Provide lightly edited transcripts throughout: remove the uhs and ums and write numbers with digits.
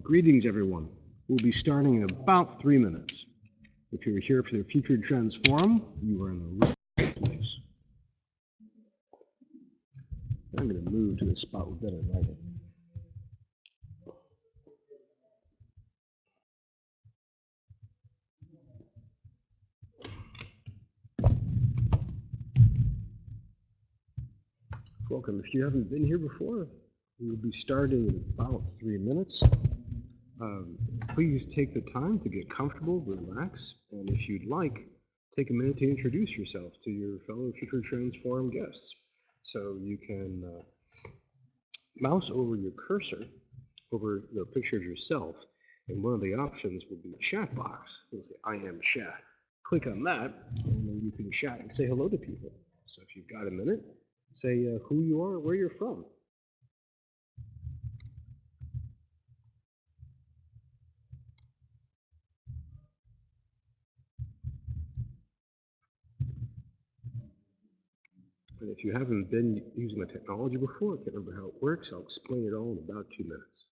Greetings, everyone. We'll be starting in about 3 minutes. If you're here for the Future Trends Forum, you are in the right place. I'm going to move to the spot with better lighting. Welcome. If you haven't been here before, we will be starting in about 3 minutes. Please take the time to get comfortable, relax, and if you'd like, take a minute to introduce yourself to your fellow Future Trends Forum guests. So you can mouse over your cursor over the picture of yourself, and one of the options will be chat box. You'll say, I am chat. Click on that, and then you can chat and say hello to people. So if you've got a minute, say who you are, where you're from. And if you haven't been using the technology before, can't remember how it works, I'll explain it all in about 2 minutes.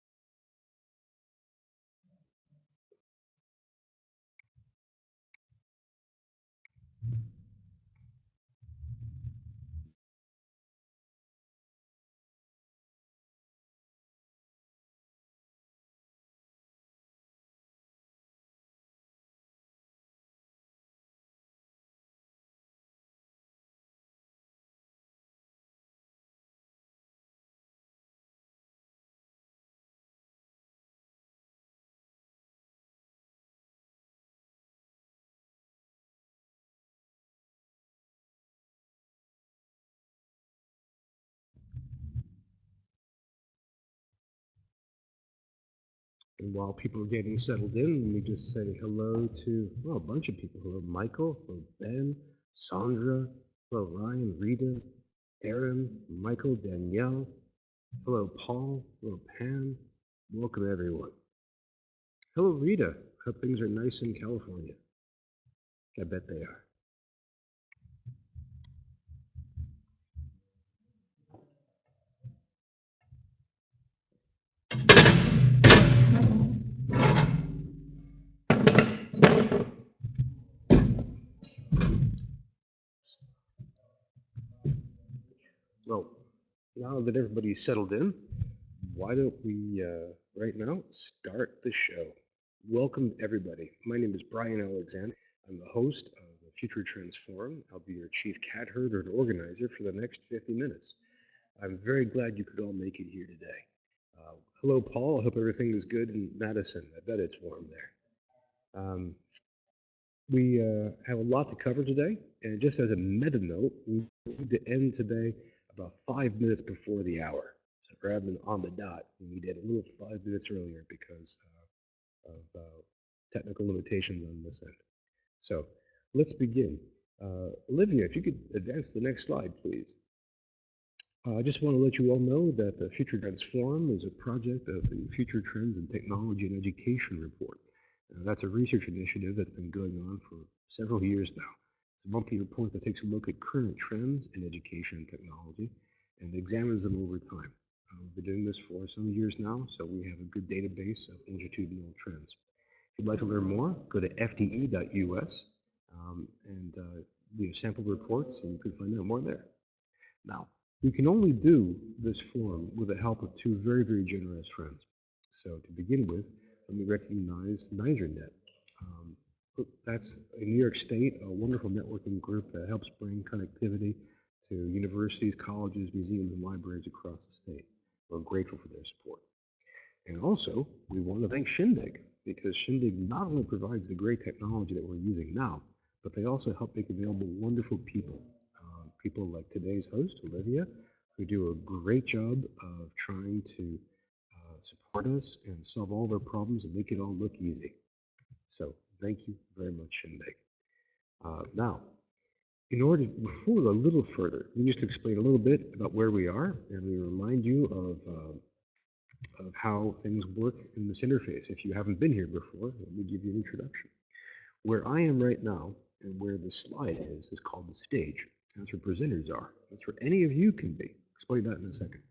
And while people are getting settled in, let me just say hello to, well, a bunch of people. Hello, Michael. Hello, Ben, Sandra. Hello, Ryan, Rita, Aaron, Michael, Danielle. Hello, Paul. Hello, Pam. Welcome, everyone. Hello, Rita. Hope things are nice in California. I bet they are. Well, now that everybody's settled in, why don't we, right now, start the show. Welcome, everybody. My name is Brian Alexander. I'm the host of the Future Trends Forum. I'll be your chief cat herder and organizer for the next 50 minutes. I'm very glad you could all make it here today. Hello, Paul. I hope everything is good in Madison. I bet it's warm there. We have a lot to cover today, and just as a meta note, we need to end today about 5 minutes before the hour. So rather than on the dot, we need to end a little 5 minutes earlier because of technical limitations on this end. So let's begin. Olivia, if you could advance the next slide, please. I just want to let you all know that the Future Trends Forum is a project of the Future Trends in Technology and Education report. That's a research initiative that's been going on for several years now. It's a monthly report that takes a look at current trends in education and technology and examines them over time. We've been doing this for some years now, so we have a good database of longitudinal trends. If you'd like to learn more, go to fde.us, and we have sample reports, and you can find out more there. Now, we can only do this forum with the help of two very, very generous friends. So to begin with, let me recognize NYSERNet. That's in New York State, a wonderful networking group that helps bring connectivity to universities, colleges, museums, and libraries across the state. We're grateful for their support. And also, we want to thank Shindig, because Shindig not only provides the great technology that we're using now, but they also help make available wonderful people. People like today's host, Olivia, who do a great job of trying to support us and solve all of our problems and make it all look easy. So thank you very much, Shindig. Now, in order, before we go a little further, let me just explain a little bit about where we are, and we remind you of how things work in this interface. If you haven't been here before, let me give you an introduction. Where I am right now and where the slide is called the stage. That's where presenters are. That's where any of you can be. Explain that in a second.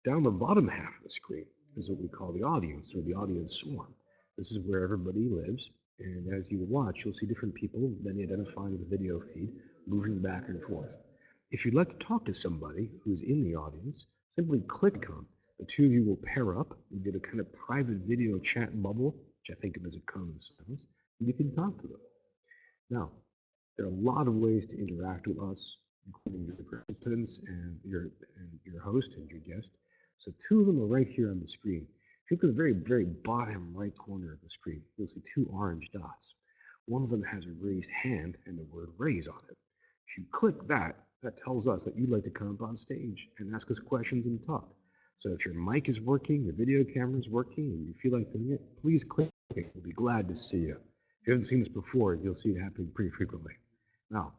Down the bottom half of the screen is what we call the audience, or the audience swarm. This is where everybody lives, and as you watch, you'll see different people, many identifying with the video feed, moving back and forth. If you'd like to talk to somebody who's in the audience, simply click on. The two of you will pair up. You get a kind of private video chat bubble, which I think of as a cone of silence, and you can talk to them. Now, there are a lot of ways to interact with us, including your participants and your host and your guest. So two of them are right here on the screen. If you look at the very bottom right corner of the screen, you'll see two orange dots. One of them has a raised hand and the word raise on it. If you click that, that tells us that you'd like to come up on stage and ask us questions and talk. So if your mic is working, your video camera is working, and you feel like doing it, please click it. We'll be glad to see you. If you haven't seen this before, you'll see it happening pretty frequently. Now,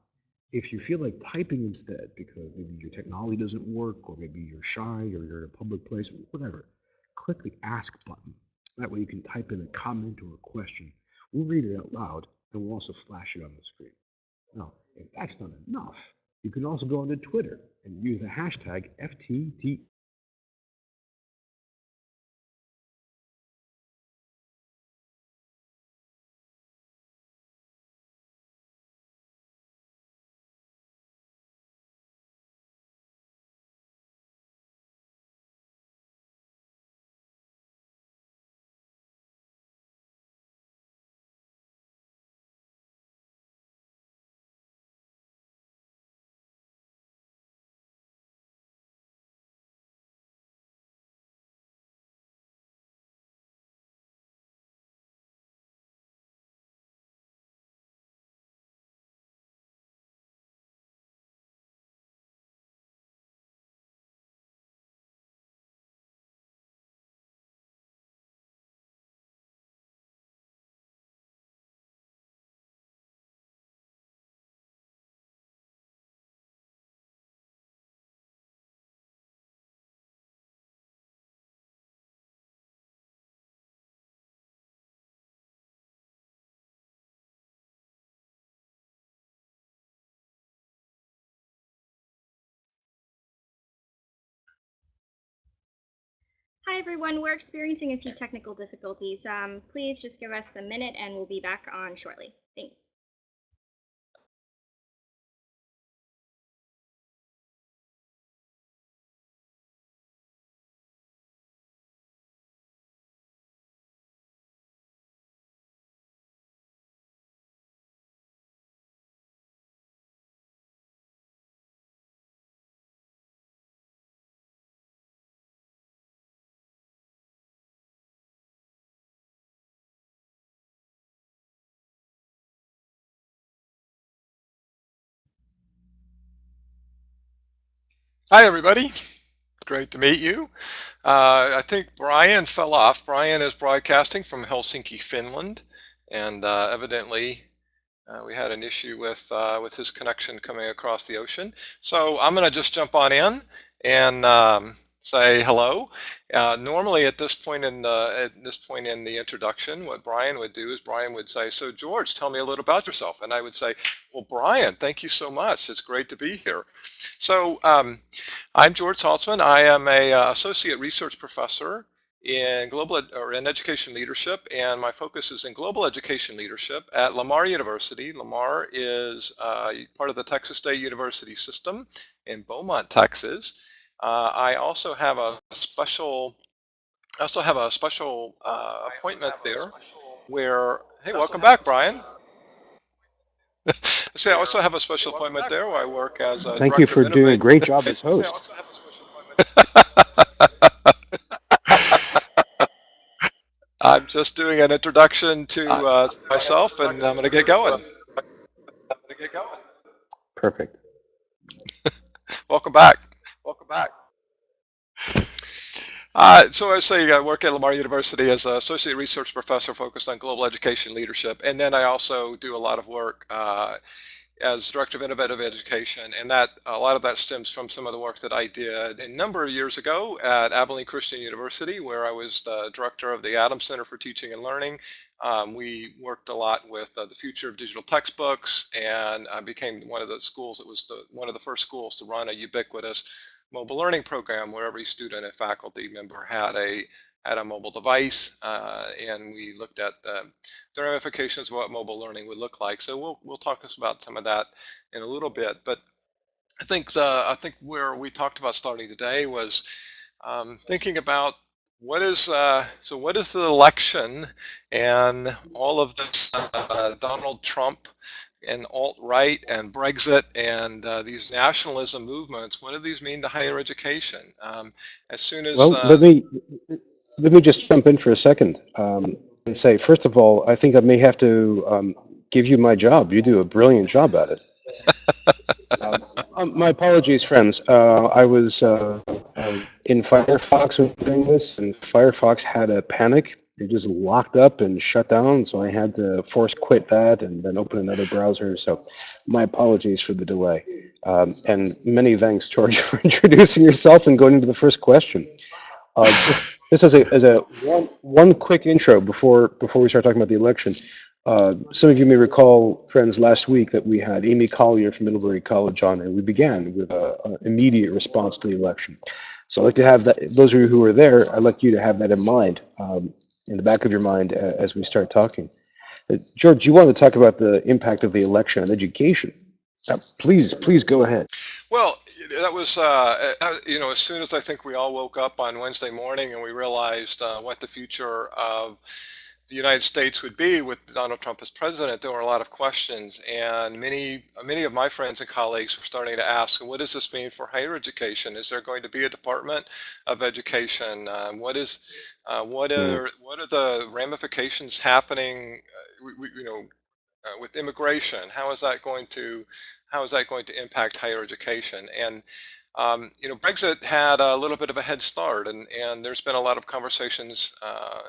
if you feel like typing instead, because maybe your technology doesn't work, or maybe you're shy, or you're in a public place, whatever, click the Ask button. That way you can type in a comment or a question. We'll read it out loud, and we'll also flash it on the screen. Now, if that's not enough, you can also go onto Twitter and use the hashtag FTT. Hi everyone, we're experiencing a few technical difficulties. Please just give us a minute and we'll be back on shortly. Thanks. Hi, everybody. Great to meet you. I think Brian fell off. Brian is broadcasting from Helsinki, Finland, and evidently we had an issue with his connection coming across the ocean. So I'm going to just jump on in and say hello. Normally, at this point in the introduction, what Brian would do is Brian would say, "So George, tell me a little about yourself," and I would say, "Well, Brian, thank you so much. It's great to be here." So I'm George Saltsman. I am a associate research professor in education leadership, and my focus is in global education leadership at Lamar University. Lamar is part of the Texas State University system in Beaumont, Texas. I also have a special appointment there where, hey, welcome back, Brian. See, I also have a special appointment there where I work as a Thank you director for of doing a innovation. great job as host. I'm just doing an introduction to myself, and I'm going to get going. Perfect. Welcome back. So I say I work at Lamar University as an associate research professor focused on global education leadership, and then I also do a lot of work as director of innovative education, and that a lot of that stems from some of the work that I did a number of years ago at Abilene Christian University, where I was the director of the Adams Center for Teaching and Learning. We worked a lot with the future of digital textbooks, and I became one of the schools that was one of the first schools to run a ubiquitous mobile learning program where every student and faculty member had a had a mobile device, and we looked at the ramifications of what mobile learning would look like. So we'll talk about some of that in a little bit. But I think where we talked about starting today was thinking about what is the election and all of this Donald Trump and alt-right and Brexit and these nationalism movements. What do these mean to higher education? As soon as Well, let me just jump in for a second and say, first of all, I think I may have to give you my job. You do a brilliant job at it. My apologies, friends. I was in Firefox when doing this, and Firefox had a panic. It just locked up and shut down, so I had to force quit that and then open another browser. So my apologies for the delay. And many thanks, George, for introducing yourself and going into the first question. Just as a one quick intro before we start talking about the election. Some of you may recall, friends, last week that we had Amy Collier from Middlebury College on, and we began with an immediate response to the election. So I'd like to have that. Those of you who were there, I'd like you to have that in mind, in the back of your mind as we start talking. George, you want to talk about the impact of the election on education? Please go ahead. Well, that was, as soon as I think we all woke up on Wednesday morning and we realized what the future of the United States would be with Donald Trump as president, there were a lot of questions, and many of my friends and colleagues were starting to ask, what does this mean for higher education? Is there going to be a Department of Education? What are the ramifications happening? With immigration, how is that going to impact higher education? And Brexit had a little bit of a head start, and there's been a lot of conversations,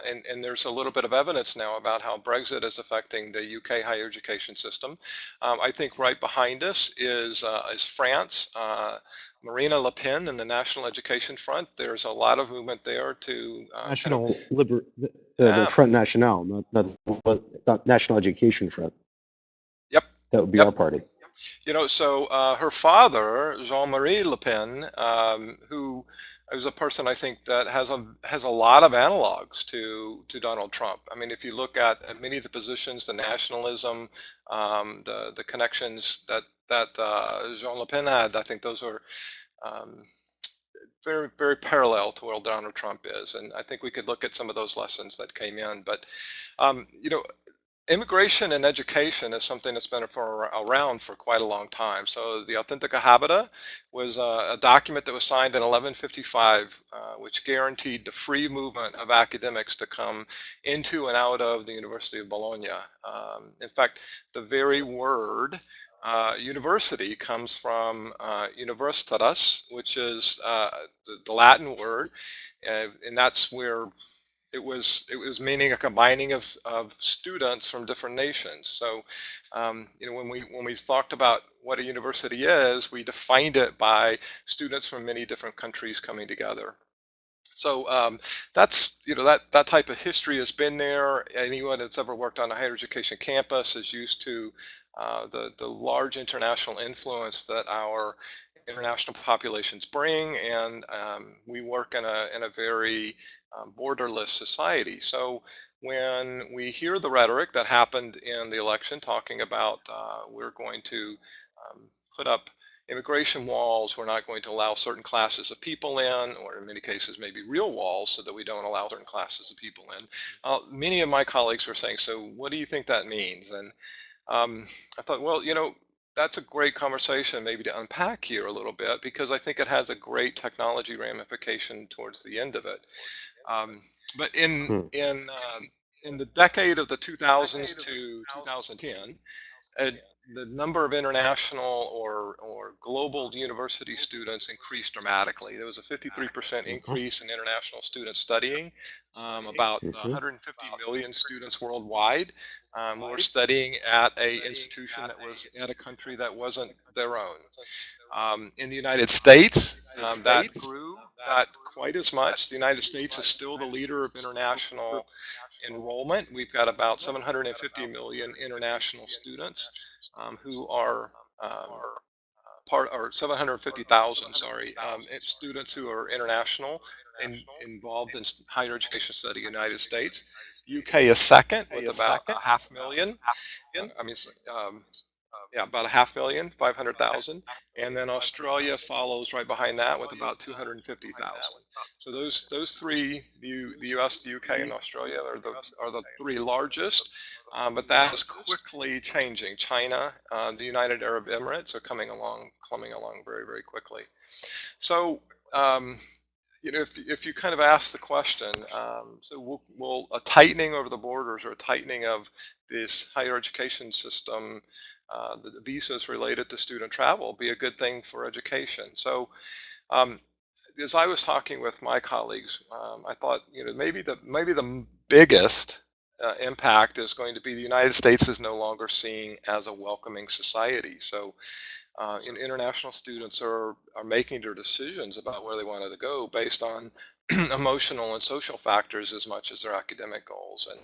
and there's a little bit of evidence now about how Brexit is affecting the UK higher education system. I think right behind us is France. Marine Le Pen and the National Education Front. There's a lot of movement there to The Front National, not National Education Front. Yep. That would be Yep. our party. So her father, Jean-Marie Le Pen, who is a person I think that has a lot of analogs to Donald Trump. I mean, if you look at many of the positions, the nationalism, the connections that Jean Le Pen had, I think those are um, very, very parallel to where Donald Trump is, and I think we could look at some of those lessons that came in. But um, you know, immigration and education is something that's been around for quite a long time. So the Authentica Habita was a document that was signed in 1155, which guaranteed the free movement of academics to come into and out of the University of Bologna. In fact, the very word university comes from universitas, which is the Latin word, and that's where it was meaning a combining of students from different nations. So when we talked about what a university is, we defined it by students from many different countries coming together. So that's that type of history has been there. Anyone that's ever worked on a higher education campus is used to the large international influence that our international populations bring, and we work in a very borderless society. So when we hear the rhetoric that happened in the election talking about we're going to put up immigration walls, we're not going to allow certain classes of people in, or in many cases maybe real walls so that we don't allow certain classes of people in. Many of my colleagues were saying, so what do you think that means? And I thought, well, that's a great conversation maybe to unpack here a little bit, because I think it has a great technology ramification towards the end of it. But in the decade of the 2000s to 2010, uh, the number of international or global university students increased dramatically. There was a 53% increase in international students studying. About 150 million students worldwide were studying at a institution that was at a country that wasn't their own. In the United States, that grew not quite as much. The United States is still the leader of international enrollment. We've got about 750 million international students who are um, part or 750,000, sorry, students who are international and involved in higher education study in the United States. UK is second with about a half million. I mean, yeah, about a half million, 500,000. And then Australia follows right behind that with about 250,000. So those three, the US, the UK, and Australia are the three largest. But that is quickly changing. China, the United Arab Emirates are coming along very, very quickly. So, if you kind of ask the question, so will a tightening over the borders or a tightening of this higher education system, the visas related to student travel, be a good thing for education? So, um, as I was talking with my colleagues, I thought, maybe the biggest impact is going to be the United States is no longer seen as a welcoming society. So international students are making their decisions about where they wanted to go based on emotional and social factors as much as their academic goals. And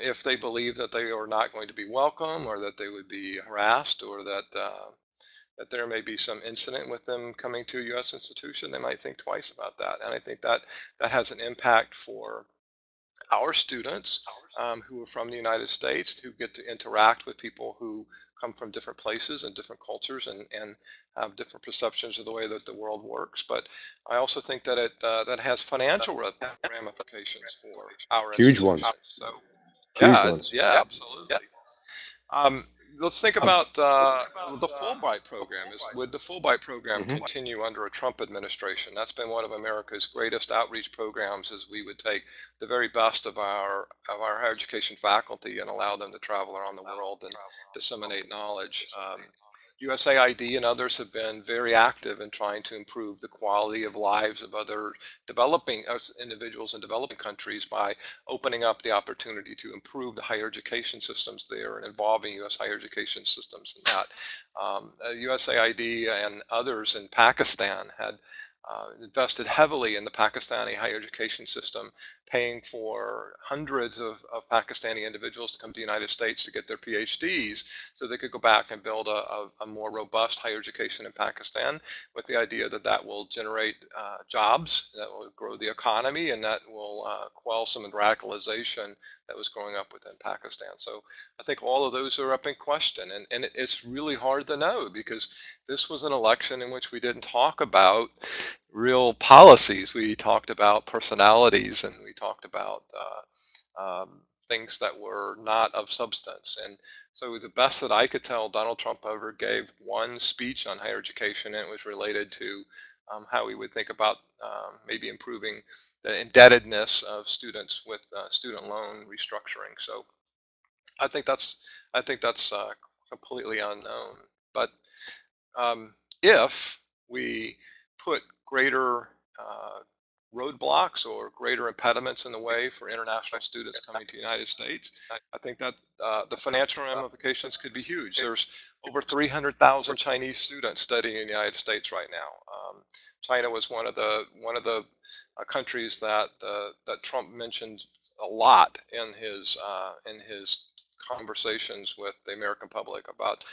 if they believe that they are not going to be welcome, or that they would be harassed, or that there may be some incident with them coming to a U.S. institution, they might think twice about that. And I think that has an impact for our students who are from the United States, who get to interact with people who come from different places and different cultures, and have different perceptions of the way that the world works. But I also think that that has financial ramifications for our Huge ones. institutions. So Huge ones. yeah, absolutely. Um, let's think Um, about the Fulbright program. Would the Fulbright program mhm. continue under a Trump administration? That's been one of America's greatest outreach programs, as we would take the very best of our higher education faculty and allow them to travel around the world and disseminate knowledge. USAID and others have been very active in trying to improve the quality of lives of other developing individuals in developing countries by opening up the opportunity to improve the higher education systems there and involving U.S. higher education systems in that. USAID and others in Pakistan had invested heavily in the Pakistani higher education system, paying for hundreds of Pakistani individuals to come to the United States to get their PhDs so they could go back and build a more robust higher education in Pakistan, with the idea that that will generate jobs, that will grow the economy, and that will quell some of the radicalization that was growing up within Pakistan. So I think all of those are up in question, and it's really hard to know, because this was an election in which we didn't talk about real policies. We talked about personalities, and we talked about things that were not of substance. And so the best that I could tell, Donald Trump ever gave one speech on higher education, and it was related to how we would think about maybe improving the indebtedness of students with student loan restructuring. So I think that's completely unknown. But if we put greater roadblocks or greater impediments in the way for international students coming to the United States, I think that the financial ramifications could be huge. There's over 300,000 Chinese students studying in the United States right now. China was one of the countries that that Trump mentioned a lot in his conversations with the American public about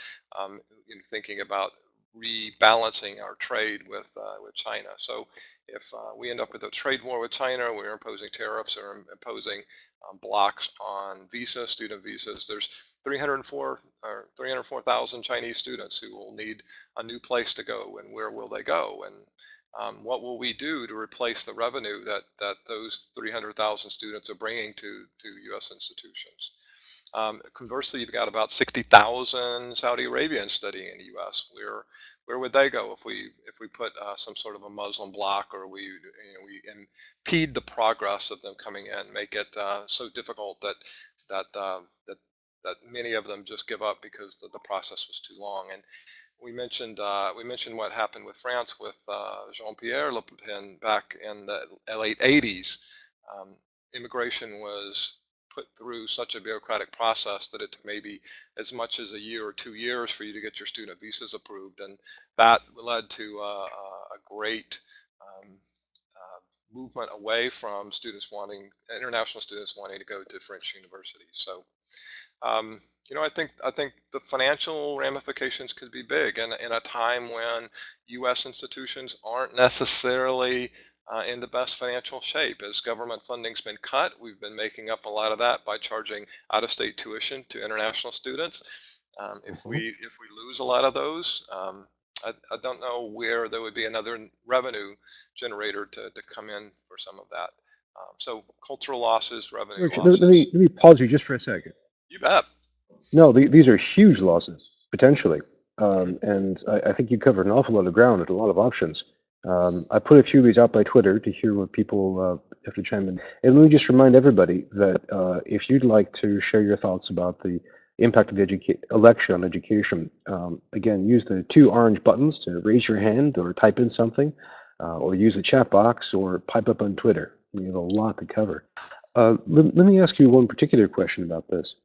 thinking about rebalancing our trade with China. So if we end up with a trade war with China, we're imposing tariffs or imposing blocks on visas, student visas. There's 304,000 Chinese students who will need a new place to go, and where will they go? And what will we do to replace the revenue that those 300,000 students are bringing to U.S. institutions? Conversely, you've got about 60,000 Saudi Arabians studying in the U.S. Where would they go if we put some sort of a Muslim block, or we impede the progress of them coming in, make it so difficult that that that many of them just give up because the process was too long. And we mentioned what happened with France with Jean-Pierre Le Pen back in the late 80s. Um, Immigration was put through such a bureaucratic process that it took maybe as much as a year or 2 years for you to get your student visas approved, and that led to a great movement away from international students wanting to go to French universities. So, I think the financial ramifications could be big, and in a time when U.S. institutions aren't necessarily in the best financial shape. As government funding's been cut, we've been making up a lot of that by charging out-of-state tuition to international students. If we lose a lot of those, I don't know where there would be another revenue generator to come in for some of that. So cultural losses, revenue George, let losses. me pause you just for a second. You bet. No, these are huge losses, potentially. Mhm. And I think you covered an awful lot of ground and a lot of options. I put a few of these out by Twitter to hear what people have to chime in. And let me just remind everybody that if you'd like to share your thoughts about the impact of the election on education, again, use the two orange buttons to raise your hand or type in something, or use the chat box or pipe up on Twitter. We have a lot to cover. Let me ask you one particular question about this.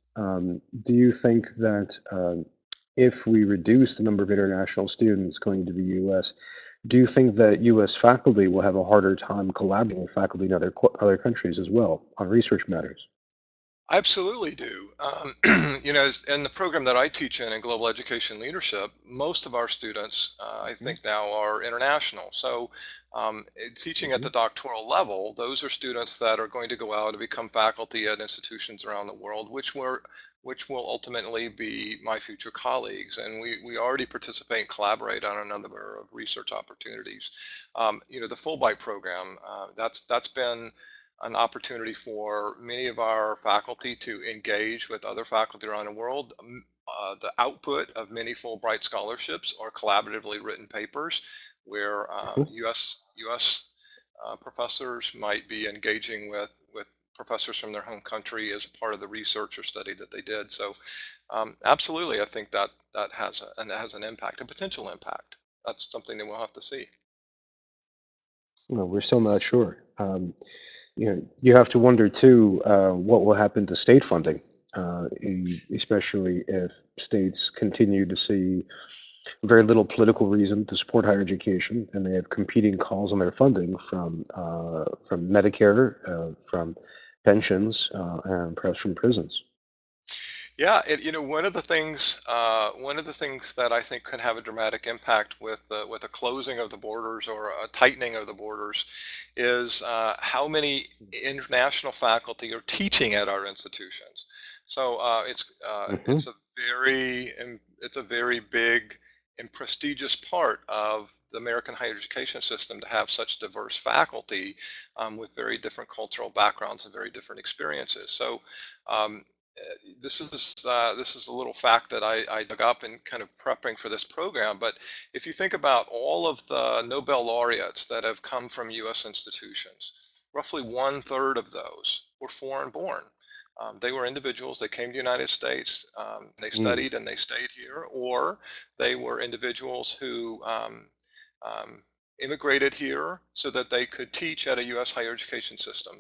Do you think that if we reduce the number of international students going to the US, do you think that US faculty will have a harder time collaborating with faculty in other countries as well on research matters? I absolutely do. In the program that I teach in global education leadership, most of our students, I Mhm, think now, are international. So, teaching at mhm, the doctoral level, those are students that are going to go out and become faculty at institutions around the world, which will ultimately be my future colleagues. And we already participate and collaborate on a number of research opportunities. The Fulbright program, that's been an opportunity for many of our faculty to engage with other faculty around the world. The output of many Fulbright scholarships are collaboratively written papers where mhm. US professors might be engaging with professors from their home country as part of the research or study that they did. So, absolutely, I think that has an impact, a potential impact. That's something that we'll have to see. Well, we're still not sure. You have to wonder too what will happen to state funding, especially if states continue to see very little political reason to support higher education, and they have competing calls on their funding from Medicare, from pensions, and perhaps from prisons. Yeah, one of the things that I think could have a dramatic impact with a closing of the borders or a tightening of the borders is how many international faculty are teaching at our institutions. So Hmm. it's a very big and prestigious part of the American higher education system to have such diverse faculty with very different cultural backgrounds and very different experiences. So. Um, this is a little fact that I dug up in kind of prepping for this program. But if you think about all of the Nobel laureates that have come from U.S. institutions, roughly 1/3 of those were foreign born. They were individuals. They came to the United States. They Mm. studied and they stayed here, or they were individuals who um, immigrated here so that they could teach at a U.S. higher education system.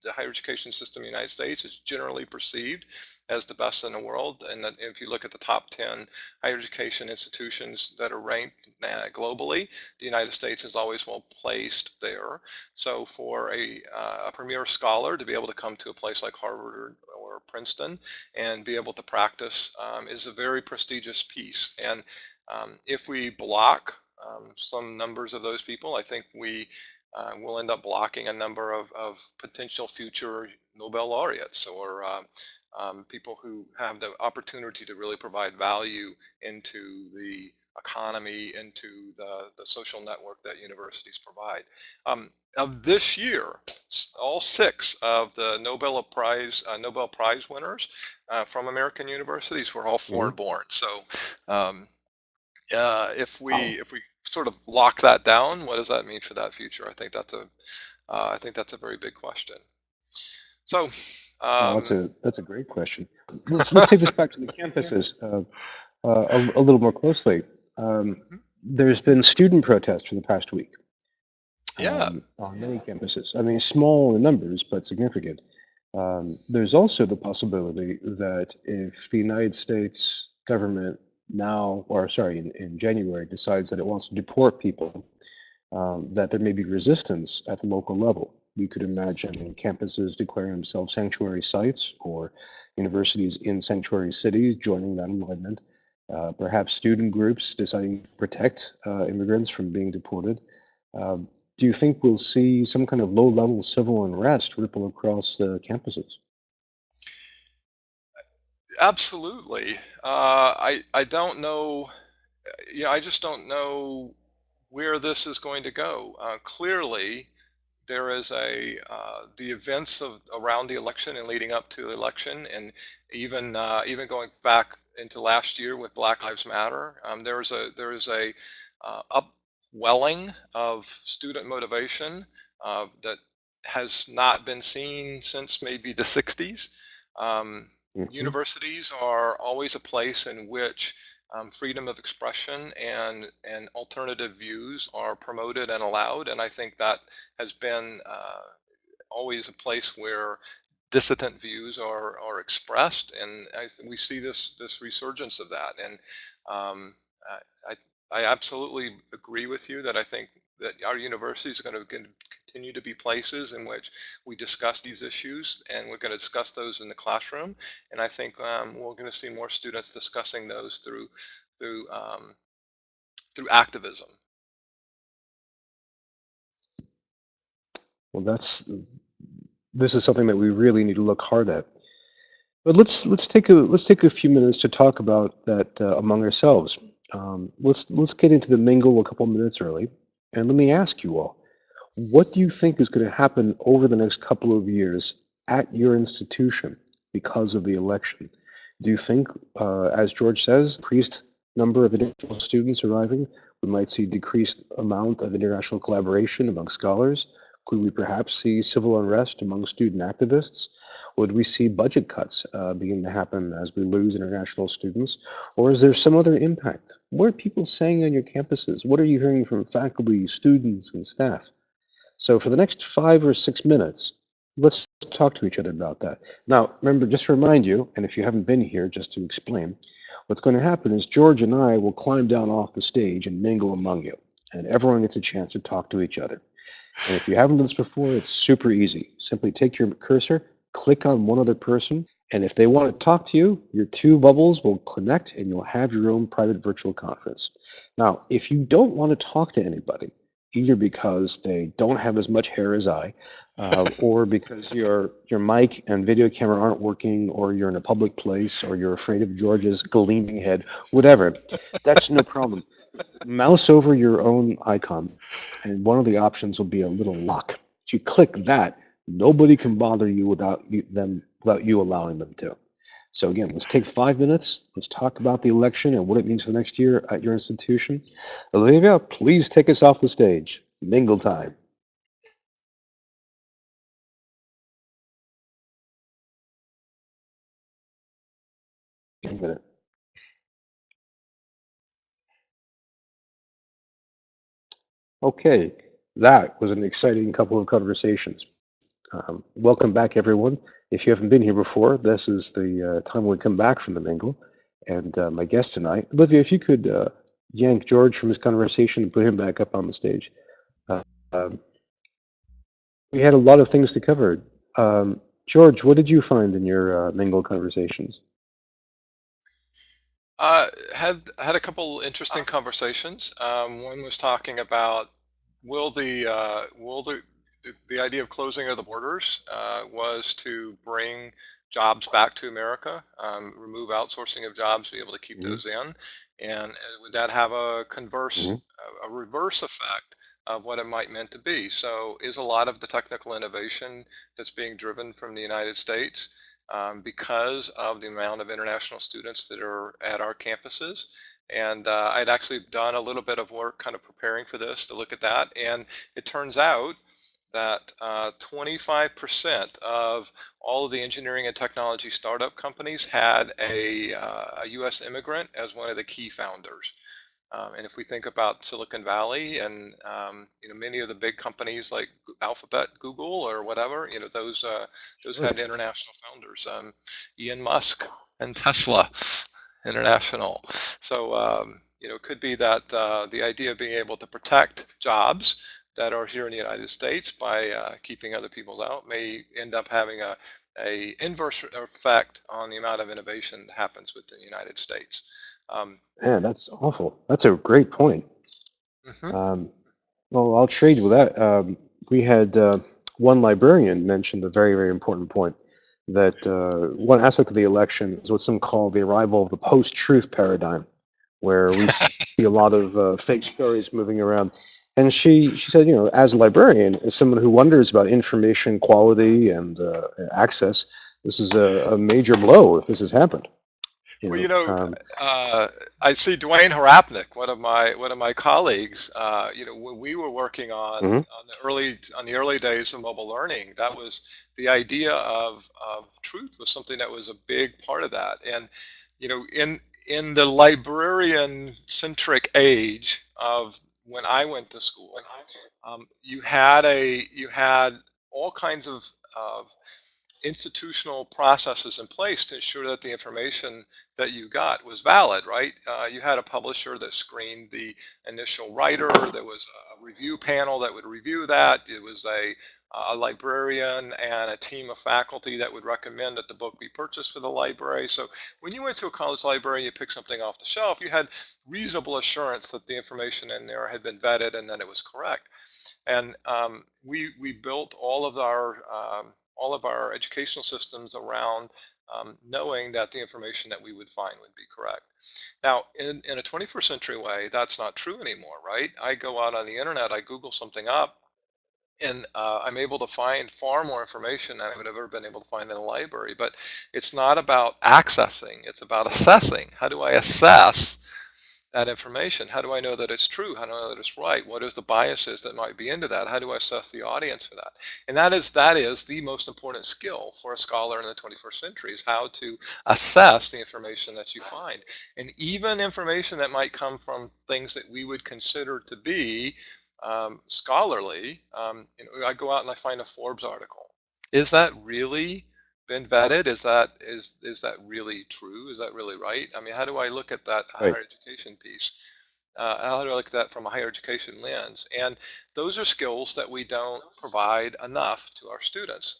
The higher education system in the United States is generally perceived as the best in the world. And that if you look at the top 10 higher education institutions that are ranked globally, the United States is always well placed there. So for a premier scholar to be able to come to a place like Harvard or Princeton and be able to practice is a very prestigious piece. And if we block some numbers of those people, I think we will end up blocking a number of potential future Nobel laureates or people who have the opportunity to really provide value into the economy, into the social network that universities provide. Of this year, all six of the Nobel Prize winners from American universities were all foreign Mhm. born. So um, Wow. if we sort of lock that down, what does that mean for that future? I think that's a very big question. So, Well, um, that's a great question. Let's take this back to the campuses a little more closely. Um, there's been student protests for the past week yeah, on many campuses. I mean, small in numbers, but significant. There's also the possibility that if the United States government now, or sorry, in January, decides that it wants to deport people that there may be resistance at the local level. We could imagine campuses declaring themselves sanctuary sites or universities in sanctuary cities joining that alignment. Perhaps student groups deciding to protect immigrants from being deported. Do you think we'll see some kind of low-level civil unrest ripple across the campuses? Absolutely. I don't know. I just don't know where this is going to go. Clearly, there is the events of around the election and leading up to the election, and even going back into last year with Black Lives Matter. There is a upwelling of student motivation that has not been seen since maybe the 60s. Um, Hmm. Universities are always a place in which freedom of expression and alternative views are promoted and allowed, and I think that has been always a place where dissident views are expressed, and we see this resurgence of that. And um, I, I absolutely agree with you that I think that our universities are going to continue to be places in which we discuss these issues, and we're going to discuss those in the classroom. And I think we're going to see more students discussing those through through activism. Well, this is something that we really need to look hard at. But let's take a few minutes to talk about that among ourselves. Let's get into the mingle a couple minutes early, and let me ask you all, what do you think is going to happen over the next couple of years at your institution because of the election? Do you think, as George says, increased number of international students arriving, we might see decreased amount of international collaboration among scholars? Could we perhaps see civil unrest among student activists? Would we see budget cuts begin to happen as we lose international students? Or is there some other impact? What are people saying on your campuses? What are you hearing from faculty, students, and staff? So for the next 5 or 6 minutes, let's talk to each other about that. Now, remember, just to remind you, and if you haven't been here, just to explain, what's going to happen is George and I will climb down off the stage and mingle among you, and everyone gets a chance to talk to each other. And if you haven't done this before, it's super easy. Simply take your cursor, click on one other person, and if they want to talk to you, your two bubbles will connect and you'll have your own private virtual conference. Now, if you don't want to talk to anybody, either because they don't have as much hair as I, or because your mic and video camera aren't working, or you're in a public place, or you're afraid of George's gleaming head, whatever, that's no problem. Mouse over your own icon, and one of the options will be a little lock. If you click that, nobody can bother you without you allowing them to. So again, let's take 5 minutes. Let's talk about the election and what it means for the next year at your institution. Olivia, please take us off the stage. Mingle time. A minute. Okay, that was an exciting couple of conversations. Welcome back, everyone. If you haven't been here before, this is the time we come back from the mingle. And my guest tonight, Olivia, if you could yank George from his conversation and put him back up on the stage. Uh, um, we had a lot of things to cover. George, what did you find in your mingle conversations? Had a couple interesting conversations. One was talking about will the idea of closing of the borders was to bring jobs back to America, remove outsourcing of jobs, be able to keep Hmm. those in, and would that have Hmm. a reverse effect of what it might meant to be? So, is a lot of the technical innovation that's being driven from the United States because of the amount of international students that are at our campuses. And I'd actually done a little bit of work kind of preparing for this to look at that. And it turns out that 25% of all of the engineering and technology startup companies had a US immigrant as one of the key founders. And if we think about Silicon Valley and many of the big companies like Alphabet, Google, or whatever, those Sure. had international founders. Elon Musk and Tesla, international. So It could be that the idea of being able to protect jobs that are here in the United States by keeping other people out may end up having a inverse effect on the amount of innovation that happens within the United States. Man, that's awful. That's a great point. Mhm. Um, well, I'll trade with that. We had one librarian mentioned a very, very important point that one aspect of the election is what some call the arrival of the post-truth paradigm, where we see a lot of fake stories moving around. And she said, as a librarian, as someone who wonders about information quality and access, this is a major blow if this has happened. You Well, know, uh, I see Dwayne Harapnik, one of my colleagues. When we were working on mhm. the early days of mobile learning, that was the idea of truth was something that was a big part of that. And in the librarian centric age of when I went to school, you had all kinds of institutional processes in place to ensure that the information that you got was valid, right? You had a publisher that screened the initial writer. There was a review panel that would review that. It was a librarian and a team of faculty that would recommend that the book be purchased for the library. So when you went to a college library, you picked something off the shelf, you had reasonable assurance that the information in there had been vetted and that it was correct. And we built all of our educational systems around knowing that the information that we would find would be correct. Now, in a 21st century way, that's not true anymore, right? I go out on the internet, I Google something up, and I'm able to find far more information than I would have ever been able to find in a library. But it's not about accessing, it's about assessing. How do I assess that information? How do I know that it's true? How do I know that it's right? What is the biases that might be into that? How do I assess the audience for that? And that is the most important skill for a scholar in the 21st century, is how to assess the information that you find. And even information that might come from things that we would consider to be scholarly. I go out and I find a Forbes article. Is that really been vetted? Is that really true? Is that really right? I mean, how do I look at that Right. higher education piece? How do I look at that from a higher education lens? And those are skills that we don't provide enough to our students,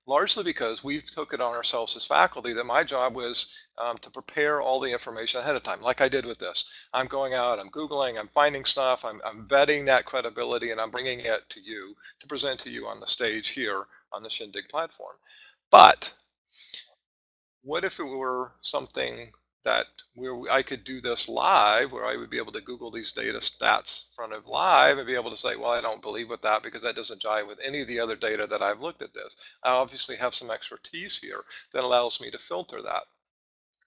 largely because we've took it on ourselves as faculty that my job was to prepare all the information ahead of time, like I did with this. I'm going out, I'm Googling, I'm finding stuff, I'm vetting that credibility, and I'm bringing it to you to present to you on the stage here on the Shindig platform. But what if it were something that where I could do this live, where I would be able to Google these data stats in front of live and be able to say, well, I don't believe with that because that doesn't jive with any of the other data that I've looked at this. I obviously have some expertise here that allows me to filter that.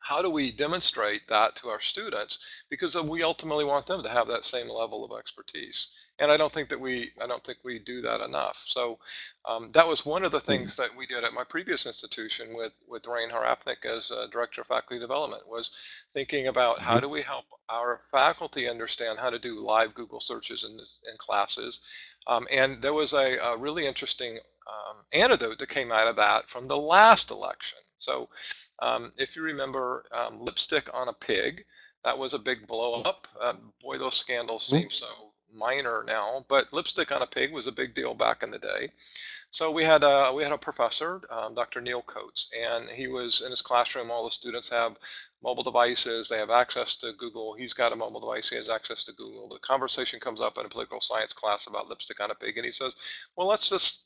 How do we demonstrate that to our students? Because we ultimately want them to have that same level of expertise. And I don't think we do that enough. So that was one of the Mm. things that we did at my previous institution with Dwayne Harapnik as director of faculty development, was thinking about how Mhm. do we help our faculty understand how to do live Google searches in classes. And there was a really interesting anecdote that came out of that from the last election. So if you remember lipstick on a pig, that was a big blow up. Boy, those scandals seem Mhm. so minor now, but lipstick on a pig was a big deal back in the day. So we had a professor, Dr. Neil Coates, and he was in his classroom. All the students have mobile devices. They have access to Google. He's got a mobile device. He has access to Google. The conversation comes up in a political science class about lipstick on a pig, and he says, "Well, let's just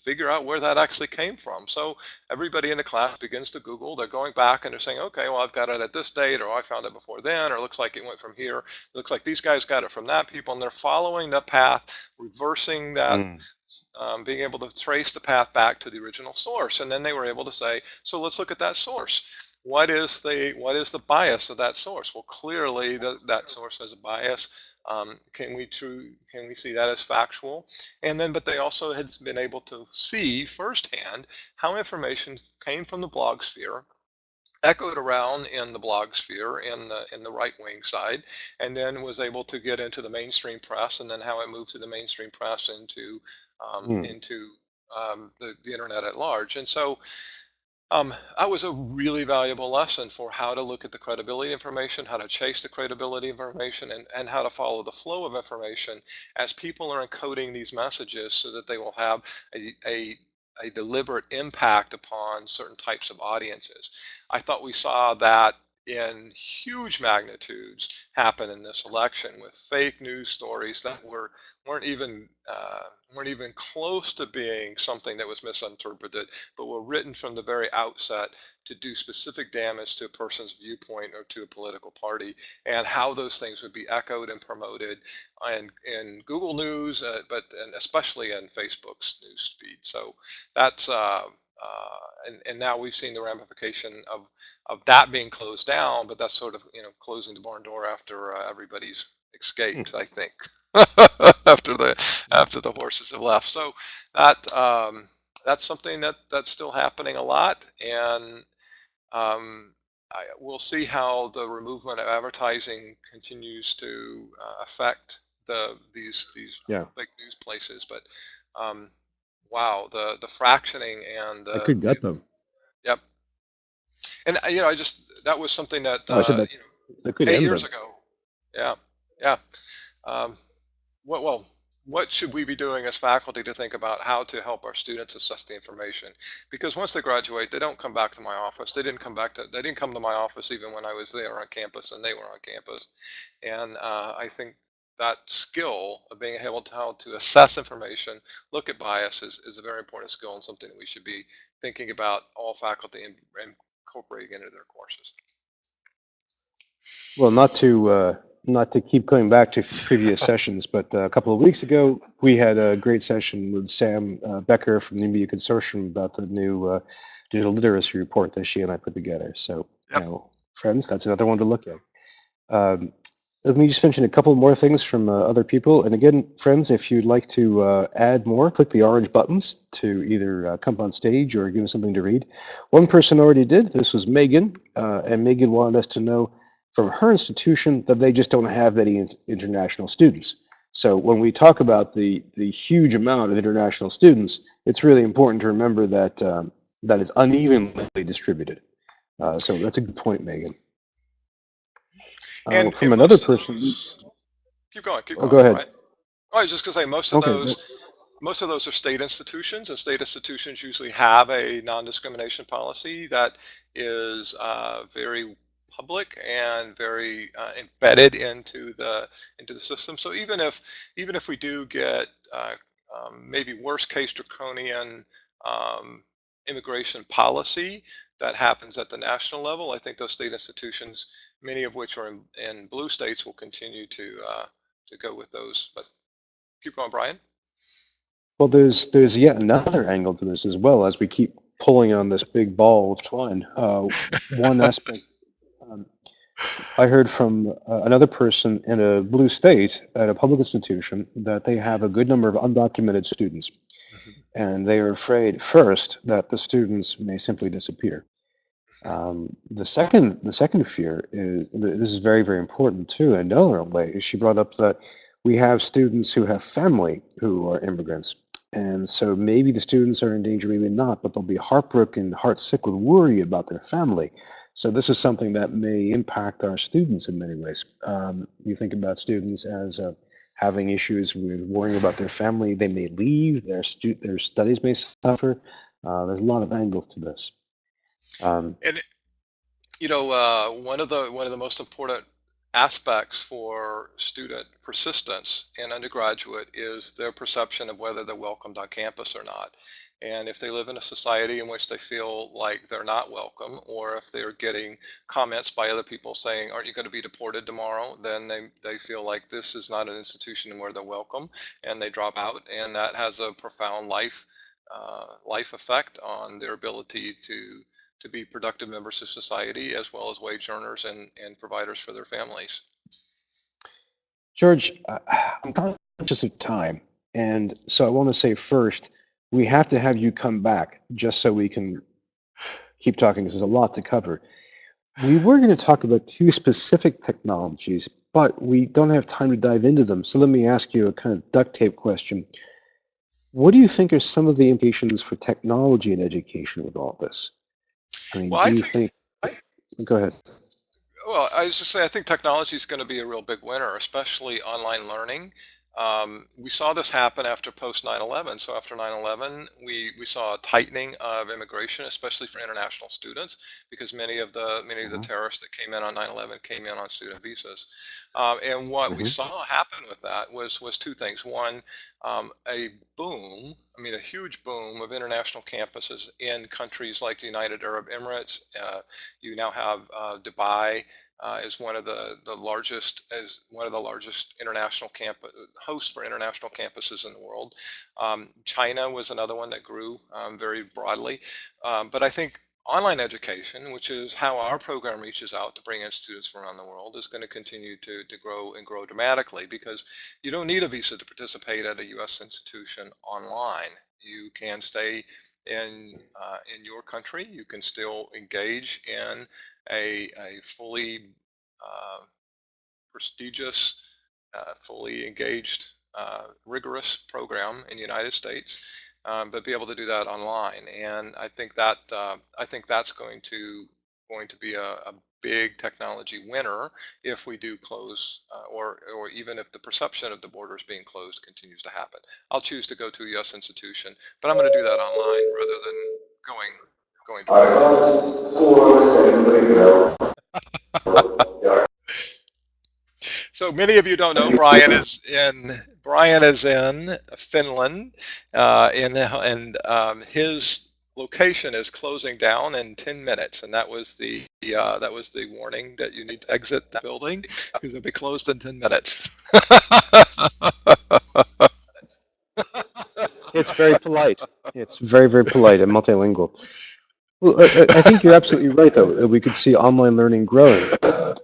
figure out where that actually came from." So everybody in the class begins to Google. They're going back and they're saying, okay, well, I've got it at this date, or I found it before then, or it looks like it went from here. It looks like these guys got it from that people, and they're following the path, reversing that, Mm. being able to trace the path back to the original source. And then they were able to say, so let's look at that source. What is the bias of that source? Well, clearly that source has a bias. Can we see that as factual? And then, but they also had been able to see firsthand how information came from the blog sphere, echoed around in the blog sphere in the right wing side, and then was able to get into the mainstream press, and then how it moved to the mainstream press into Mm. into the internet at large. And so That was a really valuable lesson for how to look at the credibility information, how to chase the credibility information, and how to follow the flow of information as people are encoding these messages so that they will have a deliberate impact upon certain types of audiences. I thought we saw that in huge magnitudes happen in this election with fake news stories that weren't even weren't even close to being something that was misinterpreted, but were written from the very outset to do specific damage to a person's viewpoint or to a political party, and how those things would be echoed and promoted in Google News, and especially in Facebook's news feed. So that's and now we've seen the ramification of that being closed down, but that's sort of closing the barn door after everybody's escaped, I think. after the horses have left. So that's something that's still happening a lot, and we'll see how the removal of advertising continues to affect these Yeah, fake news places. But wow, the fractioning and I could gut them. yep. And I just that was something that Oh, I said that that could 8 end years them. ago. Yeah, yeah. Um, what should we be doing as faculty to think about how to help our students assess the information? Because once they graduate, they don't come back to my office. They didn't come to my office even when I was there on campus and they were on campus. And I think that skill of being able to how to assess information, look at bias is a very important skill and something that we should be thinking about all faculty and incorporating into their courses. Well, not to keep going back to previous sessions, but a couple of weeks ago we had a great session with Sam Becker from the MBU Consortium about the new digital literacy report that she and I put together. So, Yep. friends, that's another one to look at. Let me just mention a couple more things from other people. And again, friends, if you'd like to add more, click the orange buttons to either come on stage or give us something to read. One person already did. This was Megan, and Megan wanted us to know from her institution that they just don't have any international students. So when we talk about the huge amount of international students, it's really important to remember that that is unevenly distributed. So that's a good point, Megan. And From another person, keep going, go ahead. Right? I was just going to say most of Okay. those are state institutions, and state institutions usually have a non-discrimination policy that is very public and very embedded into the system. So even if we do get maybe worst case draconian immigration policy that happens at the national level, I think those state institutions, many of which are in blue states, will continue to go with those. But keep going, Brian. Well, there's yet another angle to this as well as we keep pulling on this big ball of twine. One aspect, I heard from another person in a blue state at a public institution that they have a good number of undocumented students, and they are afraid first that the students may simply disappear. The second fear is this is very, very important too. In another way, she brought up that we have students who have family who are immigrants, and so maybe the students are in danger, maybe not, but they'll be heartbroken, heartsick with worry about their family. So this is something that may impact our students in many ways. You think about students as having issues with worrying about their family. They may leave. Their studies may suffer. There's a lot of angles to this. And one of the most important aspects for student persistence in undergraduate is their perception of whether they're welcomed on campus or not. And if they live in a society in which they feel like they're not welcome, or if they're getting comments by other people saying, aren't you going to be deported tomorrow? Then they feel like this is not an institution where they're welcome, and they drop out. And that has a profound life effect on their ability to be productive members of society, as well as wage earners and providers for their families. George, I'm conscious of time, and so I want to say first, we have to have you come back just so we can keep talking, because there's a lot to cover. We were going to talk about two specific technologies, but we don't have time to dive into them. So let me ask you a kind of duct tape question. What do you think are some of the implications for technology in education with all this? I mean, Well, do I you think. think? Go ahead. Well, I was just saying, I think technology is going to be a real big winner, especially online learning. We saw this happen after post 9/11. So after 9/11, we saw a tightening of immigration, especially for international students, because many of the Uh-huh. terrorists that came in on 9/11 came in on student visas. And what we Hmm. saw happen with that was two things. One, a boom, I mean, a huge boom of international campuses in countries like the United Arab Emirates. You now have Dubai is one of the largest international campus hosts for international campuses in the world. China was another one that grew very broadly. But I think online education, which is how our program reaches out to bring in students from around the world, is going to continue to grow and grow dramatically, because you don't need a visa to participate at a U.S. institution online. You can stay in your country. You can still engage in a fully uh, prestigious, fully engaged, rigorous program in the United States, but be able to do that online. And I think that's going to be a big technology winner if we do close, or even if the perception of the borders being closed continues to happen. I'll choose to go to a U.S. institution, but I'm going to do that online rather than going directly. So many of you don't know Brian is in Finland, and his location is closing down in 10 minutes, and that was the warning that you need to exit the building because it'll be closed in 10 minutes. It's very polite. It's very, very polite and multilingual. Well, I think you're absolutely right, though. We could see online learning growing.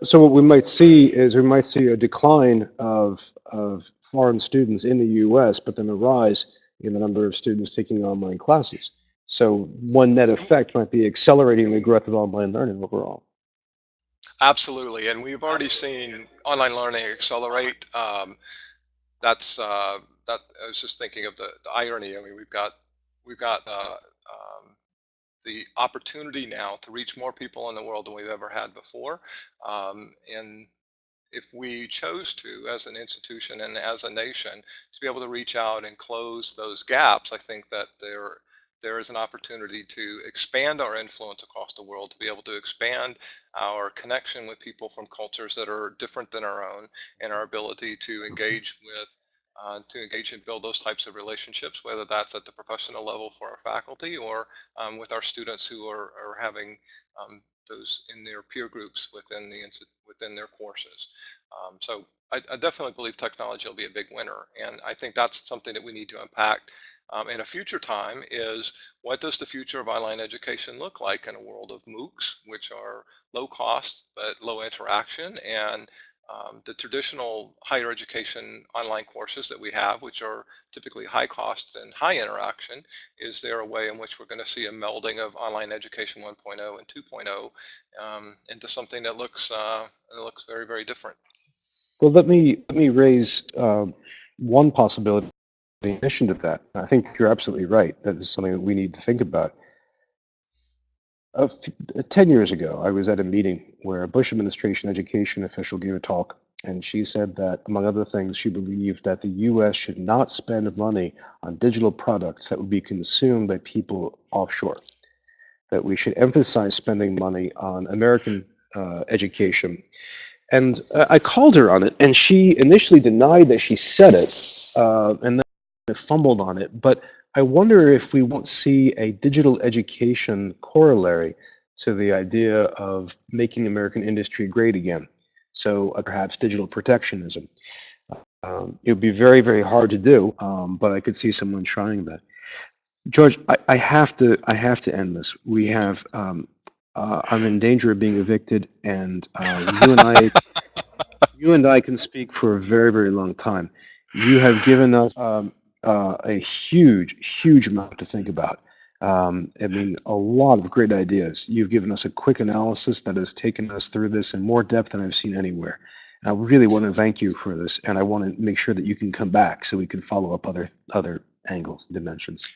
So what we might see is we might see a decline of foreign students in the U.S., but then a rise in the number of students taking online classes. So one net effect might be accelerating the growth of online learning overall. Absolutely, and we've already seen online learning accelerate. That's that. I was just thinking of the irony. I mean, we've got the opportunity now to reach more people in the world than we've ever had before. And if we chose to, as an institution and as a nation, to be able to reach out and close those gaps, I think that there is an opportunity to expand our influence across the world, to be able to expand our connection with people from cultures that are different than our own, and our ability to engage and build those types of relationships, whether that's at the professional level for our faculty, or with our students who are having those in their peer groups within their courses. So I definitely believe technology will be a big winner, and I think that's something that we need to unpack in a future time. Is what does the future of online education look like in a world of MOOCs, which are low cost but low interaction, and the traditional higher education online courses that we have, which are typically high cost and high interaction? Is there a way in which we're going to see a melding of online education 1.0 and 2.0 into something that looks very, very different? Well, let me raise one possibility in addition to that. I think you're absolutely right. That is something that we need to think about. 10 years ago, I was at a meeting where a Bush administration education official gave a talk, and she said that, among other things, she believed that the U.S. should not spend money on digital products that would be consumed by people offshore, that we should emphasize spending money on American education. And I called her on it, and she initially denied that she said it, and then fumbled on it. But I wonder if we won't see a digital education corollary to the idea of making American industry great again. So perhaps digital protectionism. It would be very, very hard to do, but I could see someone trying that. George, I have to end this. I'm in danger of being evicted, and you and I can speak for a very, very long time. You have given us a huge, huge amount to think about. I mean, a lot of great ideas. You've given us a quick analysis that has taken us through this in more depth than I've seen anywhere. And I really want to thank you for this, and I want to make sure that you can come back so we can follow up other angles, dimensions.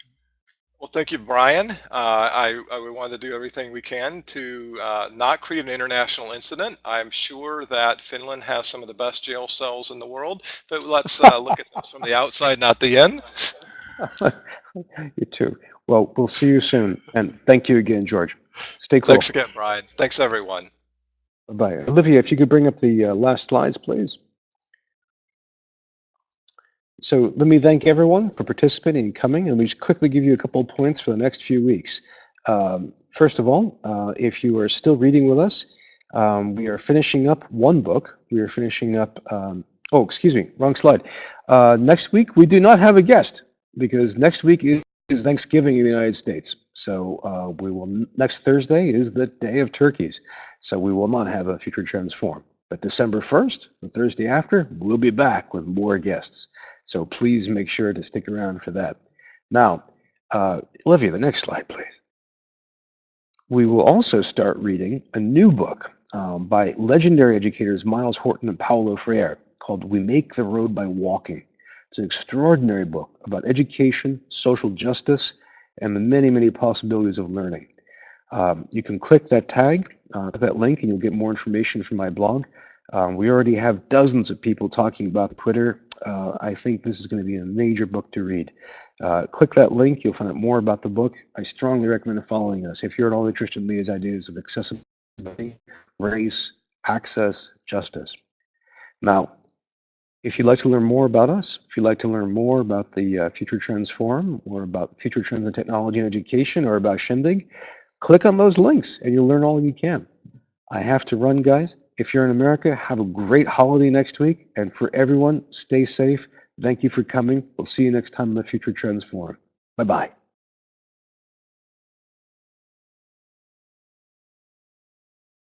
Well, thank you, Brian. We want to do everything we can to not create an international incident. I'm sure that Finland has some of the best jail cells in the world, but let's look at this from the outside, not the end. You too. Well, we'll see you soon. And thank you again, George. Stay cool. Thanks again, Brian. Thanks, everyone. Bye-bye. Olivia, if you could bring up the last slides, please. So let me thank everyone for participating and coming, and we just quickly give you a couple of points for the next few weeks. First of all, if you are still reading with us, we are finishing up one book. We are finishing up, oh, excuse me, wrong slide. Next week, we do not have a guest because next week is Thanksgiving in the United States. So next Thursday is the Day of Turkeys. So we will not have a Future Transform. But December 1st, the Thursday after, we'll be back with more guests. So please make sure to stick around for that. Now, Olivia, the next slide, please. We will also start reading a new book by legendary educators Miles Horton and Paulo Freire called We Make the Road by Walking. It's an extraordinary book about education, social justice, and the many, many possibilities of learning. You can click that tag, that link, and you'll get more information from my blog. We already have dozens of people talking about Twitter. I think this is going to be a major book to read. Click that link. You'll find out more about the book. I strongly recommend following us if you're at all interested in these ideas of accessibility, race, access, justice. Now, if you'd like to learn more about us, if you'd like to learn more about the Future Trends Forum or about future trends in technology and education or about Shindig, click on those links and you'll learn all you can. I have to run, guys. If you're in America, have a great holiday next week. And for everyone, stay safe. Thank you for coming. We'll see you next time on the Future Trends Forum. Bye-bye.